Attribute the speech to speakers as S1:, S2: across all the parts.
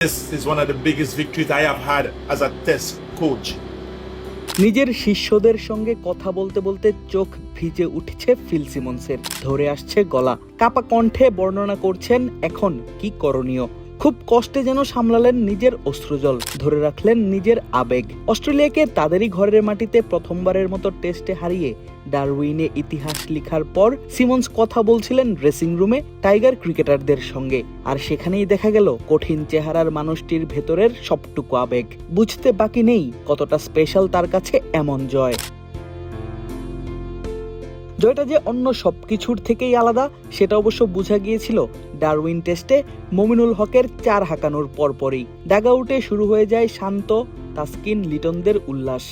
S1: This is one of the biggest victories I have had as a test coach.
S2: নিজের শিষ্যদের সঙ্গে কথা বলতে বলতে চোখ ভিজে উঠছে ফিল সিমন্সের, ধরে আসছে গলা, কাপা কণ্ঠে বর্ণনা করছেন এখন কি করণীয়। খুব কষ্টে যেন সামলালেন নিজের অশ্রুজল, ধরে রাখলেন নিজের আবেগ। অস্ট্রেলিয়াকে তাদেরই ঘরের মাটিতে প্রথমবারের মতো টেস্টে হারিয়ে ডারউইনে ইতিহাস লেখার পর সিমন্স কথা বলছিলেন ড্রেসিং রুমে টাইগার ক্রিকেটারদের সঙ্গে। আর সেখানেই দেখা গেল কঠিন চেহারার মানুষটির ভেতরের সবটুকু আবেগ। বুঝতে বাকি নেই কতটা স্পেশাল তার কাছে এমন জয়। জয়টা যে অন্য সবকিছুর থেকেই আলাদা সেটা অবশ্য বোঝা গিয়েছিল ডারউইন টেস্টে মমিনুল হকের 4 হাঁকানোর পরপরই। ডাগআউটে শুরু হয়ে যায় শান্ত, তাসকিন, লিটনদের উল্লাস।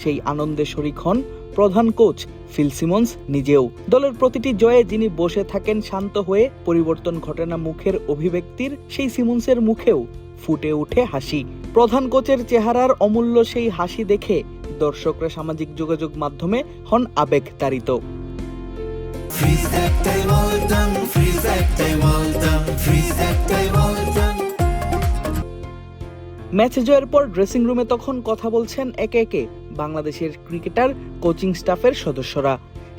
S2: সেই আনন্দে শরিক হন প্রধান কোচ ফিল সিমন্স নিজেও। দলের প্রতিটি জয়ে যিনি বসে থাকেন শান্ত হয়ে, পরিবর্তন ঘটে না মুখের অভিব্যক্তির, সেই সিমন্সের মুখেও ফুটে ওঠে হাসি। প্রধান কোচের চেহারার অমূল্য সেই হাসি দেখে দর্শকরা সামাজিক যোগাযোগ মাধ্যমে হন আবেগ তাড়িত। ম্যাচ জয়ের পর ড্রেসিং রুমে তখন কথা বলছেন একে একে বাংলাদেশের ক্রিকেটার, কোচিং স্টাফের সদস্যরা,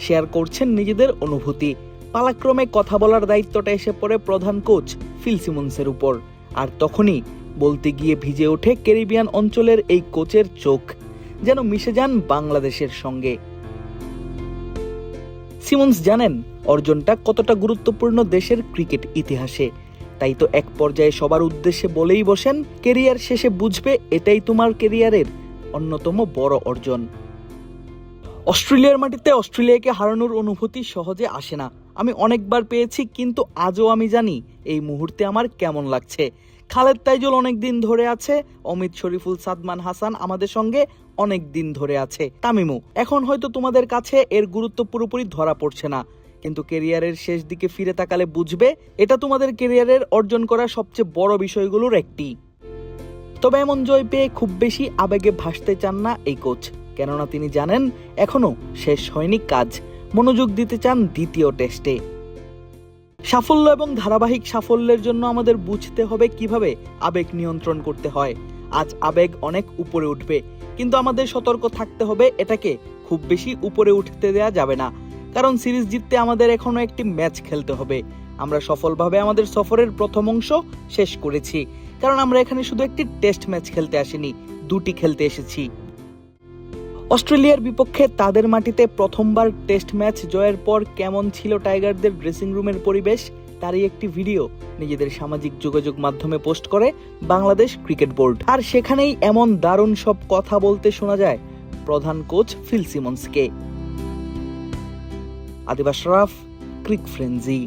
S2: শেয়ার করছেন নিজেদের অনুভূতি। পালাক্রমে কথা বলার দায়িত্বটা এসে পড়ে প্রধান কোচ ফিল সিমন্সের উপর। আর তখনই বলতে গিয়ে ভিজে ওঠে ক্যারিবিয়ান অঞ্চলের এই কোচের চোখ, যেন মিশে যান বাংলাদেশের সঙ্গে। সিমন্স জানেন অর্জনটা কতটা গুরুত্বপূর্ণ দেশের ক্রিকেট ইতিহাসে। তাই তো এক পর্যায়ে সবার উদ্দেশ্যে বলেই বসেন, কেরিয়ার শেষে বুঝবে এটাই তোমার কেরিয়ারের অন্যতম বড় অর্জন। অস্ট্রেলিয়ার মাটিতে অস্ট্রেলিয়াকে হারানোর অনুভূতি সহজে আসে না। আমি অনেকবার পেয়েছি, কিন্তু আজও আমি জানি এই মুহূর্তে আমার কেমন লাগছে। খালেদ তাইজুল অনেক দিন ধরে আছে, অমিত শরীফুল, সাদমান হাসান আমাদের সঙ্গে অনেক দিন ধরে আছে, তামিমু। এখন হয়তো তোমাদের কাছে এর গুরুত্ব পুরোপুরি ধরা পড়ছে না, কিন্তু কেরিয়ারের শেষ দিকে ফিরে তাকালে বুঝবে এটা তোমাদের কেরিয়ারের অর্জন করা সবচেয়ে বড় বিষয়গুলোর একটি। তবে এমন জয় পেয়ে খুব বেশি আবেগে ভাসতে চান না এই কোচ, কেননা তিনি জানেন এখনো শেষ হয়নি কাজ। মনোযোগ দিতে চান দ্বিতীয় টেস্টে। সাফল্য এবং ধারাবাহিক সাফল্যের জন্য আমাদের বুঝতে হবে কিভাবে আবেগ নিয়ন্ত্রণ করতে হয়। আজ আবেগ অনেক উপরে উঠবে, কিন্তু আমাদের সতর্ক থাকতে হবে এটাকে খুব বেশি উপরে উঠতে দেওয়া যাবে না। কারণ সিরিজ জিততে আমাদের এখনো একটি ম্যাচ খেলতে হবে। আমরা সফলভাবে আমাদের সফরের প্রথম অংশ শেষ করেছি, কারণ আমরা এখানে শুধু একটি টেস্ট ম্যাচ খেলতে আসিনি, দুটি খেলতে এসেছি। অস্ট্রেলিয়ার বিপক্ষে তাদের মাটিতে প্রথমবার টেস্ট ম্যাচ জয়ের পর কেমন ছিল টাইগারদের ড্রেসিং রুমের পরিবেশ, তারই একটি ভিডিও নিজেদের সামাজিক যোগাযোগ মাধ্যমে পোস্ট করে বাংলাদেশ ক্রিকেট বোর্ড। আর সেখানেই এমন দারুণ সব কথা বলতে শোনা যায় প্রধান কোচ ফিল সিমন্সকে। আদিব আশরাফ, ক্রিক ফ্রেঞ্জি।